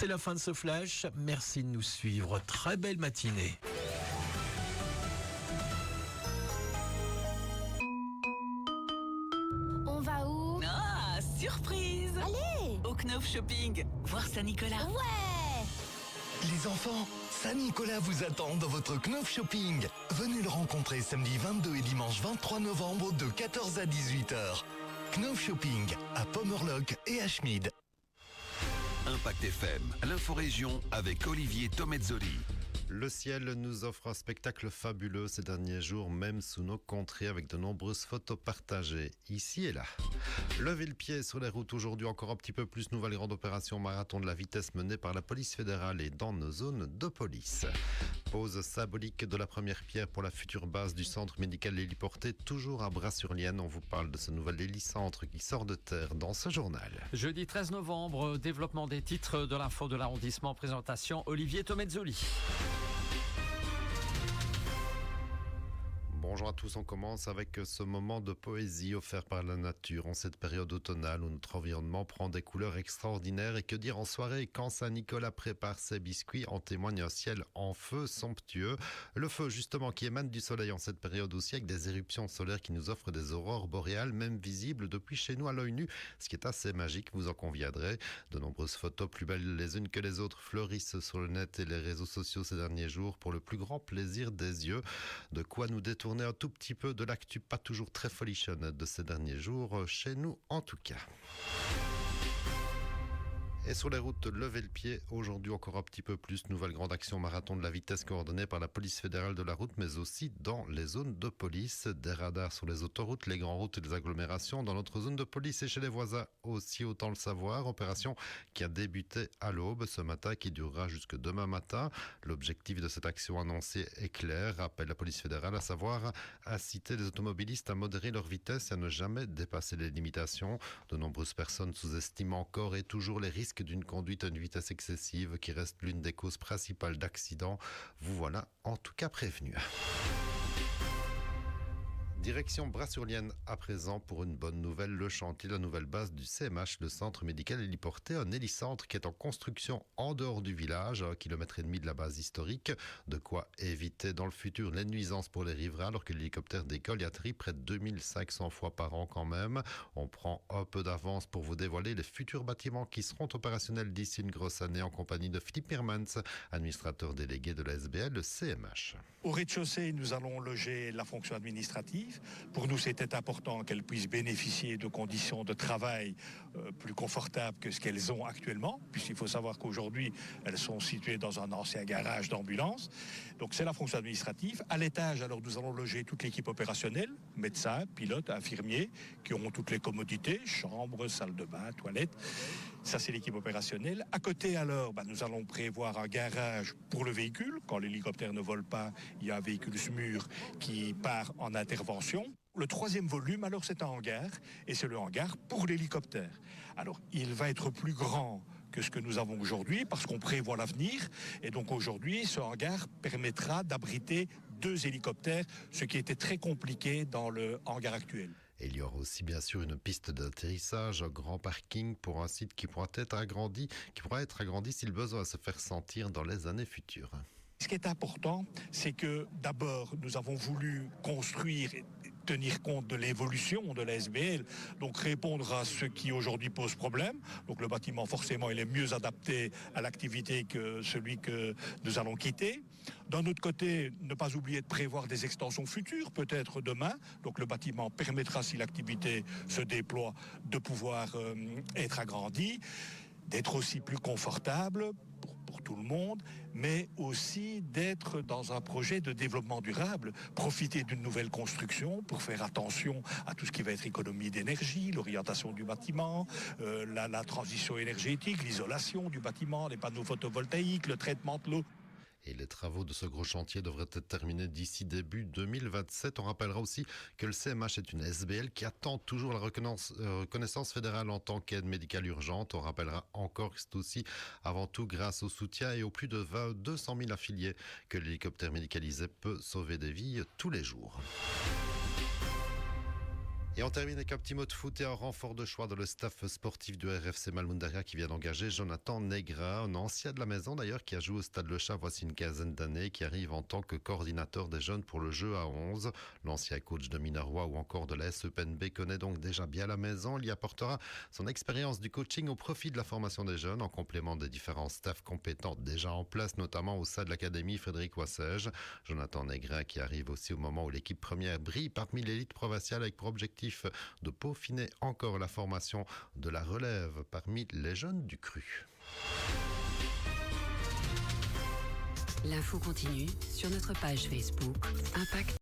C'est la fin de ce flash. Merci de nous suivre. Très belle matinée. On va où? Ah, surprise! Allez! Au Knof Shopping, voir Saint-Nicolas. Ouais! Les enfants, Saint-Nicolas vous attend dans votre Knof Shopping. Venez le rencontrer samedi 22 et dimanche 23 novembre de 14 à 18h. Knof Shopping à Pommerloch et à Schmid. Impact FM, l'inforégion avec Olivier Tomezzoli. Le ciel nous offre un spectacle fabuleux ces derniers jours, même sous nos contrées, avec de nombreuses photos partagées, ici et là. Levez le pied sur les routes aujourd'hui, encore un petit peu plus. Nouvelle grande opération marathon de la vitesse menée par la police fédérale et dans nos zones de police. Pose symbolique de la première pierre pour la future base du centre médical héliporté, toujours à Bras-sur-Lienne. On vous parle de ce nouvel hélicentre qui sort de terre dans ce journal. Jeudi 13 novembre, développement des titres de l'info de l'arrondissement. Présentation Olivier Tomezzoli. Bonjour à tous, on commence avec ce moment de poésie offert par la nature en cette période automnale où notre environnement prend des couleurs extraordinaires. Et que dire en soirée quand Saint-Nicolas prépare ses biscuits, en témoigne un ciel en feu somptueux. Le feu justement qui émane du soleil en cette période aussi, avec des éruptions solaires qui nous offrent des aurores boréales même visibles depuis chez nous à l'œil nu, ce qui est assez magique, vous en conviendrez. De nombreuses photos plus belles les unes que les autres fleurissent sur le net et les réseaux sociaux ces derniers jours pour le plus grand plaisir des yeux. De quoi nous détourner un tout petit peu de l'actu pas toujours très folichonne de ces derniers jours, chez nous en tout cas. Et sur les routes, levez le pied. Aujourd'hui, encore un petit peu plus. Nouvelle grande action marathon de la vitesse coordonnée par la police fédérale de la route, mais aussi dans les zones de police. Des radars sur les autoroutes, les grandes routes et les agglomérations. Dans notre zone de police et chez les voisins aussi, autant le savoir. Opération qui a débuté à l'aube ce matin, qui durera jusque demain matin. L'objectif de cette action annoncée est clair, rappelle la police fédérale, à savoir inciter les automobilistes à modérer leur vitesse et à ne jamais dépasser les limitations. De nombreuses personnes sous-estiment encore et toujours les risques d'une conduite à une vitesse excessive qui reste l'une des causes principales d'accidents. Vous voilà en tout cas prévenu. Direction Bras-sur-Lienne à présent pour une bonne nouvelle, le chantier de la nouvelle base du CMH, le centre médical héliporté, un hélicentre qui est en construction en dehors du village, à 1,5 km de la base historique, de quoi éviter dans le futur les nuisances pour les riverains alors que l'hélicoptère décolle et atterrit près de 2500 fois par an quand même. On prend un peu d'avance pour vous dévoiler les futurs bâtiments qui seront opérationnels d'ici une grosse année en compagnie de Philippe Mirmans, administrateur délégué de la SBL, le CMH. Au rez-de-chaussée, nous allons loger la fonction administrative. Pour nous, c'était important qu'elles puissent bénéficier de conditions de travail plus confortables que ce qu'elles ont actuellement, puisqu'il faut savoir qu'aujourd'hui, elles sont situées dans un ancien garage d'ambulance. Donc, c'est la fonction administrative. À l'étage, alors, nous allons loger toute l'équipe opérationnelle, médecins, pilotes, infirmiers, qui auront toutes les commodités, chambre, salle de bain, toilettes. Ça, c'est l'équipe opérationnelle. À côté, alors, nous allons prévoir un garage pour le véhicule. Quand l'hélicoptère ne vole pas, il y a un véhicule SMUR qui part en intervention. Le troisième volume, alors, c'est un hangar, et c'est le hangar pour l'hélicoptère. Alors, il va être plus grand que ce que nous avons aujourd'hui, parce qu'on prévoit l'avenir. Et donc, aujourd'hui, ce hangar permettra d'abriter 2 hélicoptères, ce qui était très compliqué dans le hangar actuel. Et il y aura aussi bien sûr une piste d'atterrissage, un grand parking pour un site qui pourra être agrandi si le besoin se faire sentir dans les années futures. Ce qui est important, c'est que d'abord, nous avons voulu construire et tenir compte de l'évolution de la SBL, donc répondre à ce qui aujourd'hui pose problème. Donc le bâtiment, forcément, il est mieux adapté à l'activité que celui que nous allons quitter. D'un autre côté, ne pas oublier de prévoir des extensions futures, peut-être demain. Donc le bâtiment permettra, si l'activité se déploie, de pouvoir être agrandi, d'être aussi plus confortable pour tout le monde, mais aussi d'être dans un projet de développement durable, profiter d'une nouvelle construction pour faire attention à tout ce qui va être économie d'énergie, l'orientation du bâtiment, la transition énergétique, l'isolation du bâtiment, les panneaux photovoltaïques, le traitement de l'eau. Et les travaux de ce gros chantier devraient être terminés d'ici début 2027. On rappellera aussi que le CMH est une SBL qui attend toujours la reconnaissance fédérale en tant qu'aide médicale urgente. On rappellera encore que c'est aussi avant tout grâce au soutien et aux plus de 200 000 affiliés que l'hélicoptère médicalisé peut sauver des vies tous les jours. Et on termine avec un petit mot de foot et un renfort de choix dans le staff sportif du RFC Malmundaria qui vient d'engager Jonathan Negra, un ancien de la maison d'ailleurs qui a joué au Stade Le Chat voici une quinzaine d'années, qui arrive en tant que coordinateur des jeunes pour le jeu à 11. L'ancien coach de Minervois ou encore de la SEPNB connaît donc déjà bien la maison. Il y apportera son expérience du coaching au profit de la formation des jeunes en complément des différents staffs compétents déjà en place, notamment au sein de l'académie Frédéric Wassège. Jonathan Negra qui arrive aussi au moment où l'équipe première brille parmi l'élite provinciale avec pour objectif de peaufiner encore la formation de la relève parmi les jeunes du cru. L'info continue sur notre page Facebook Impact.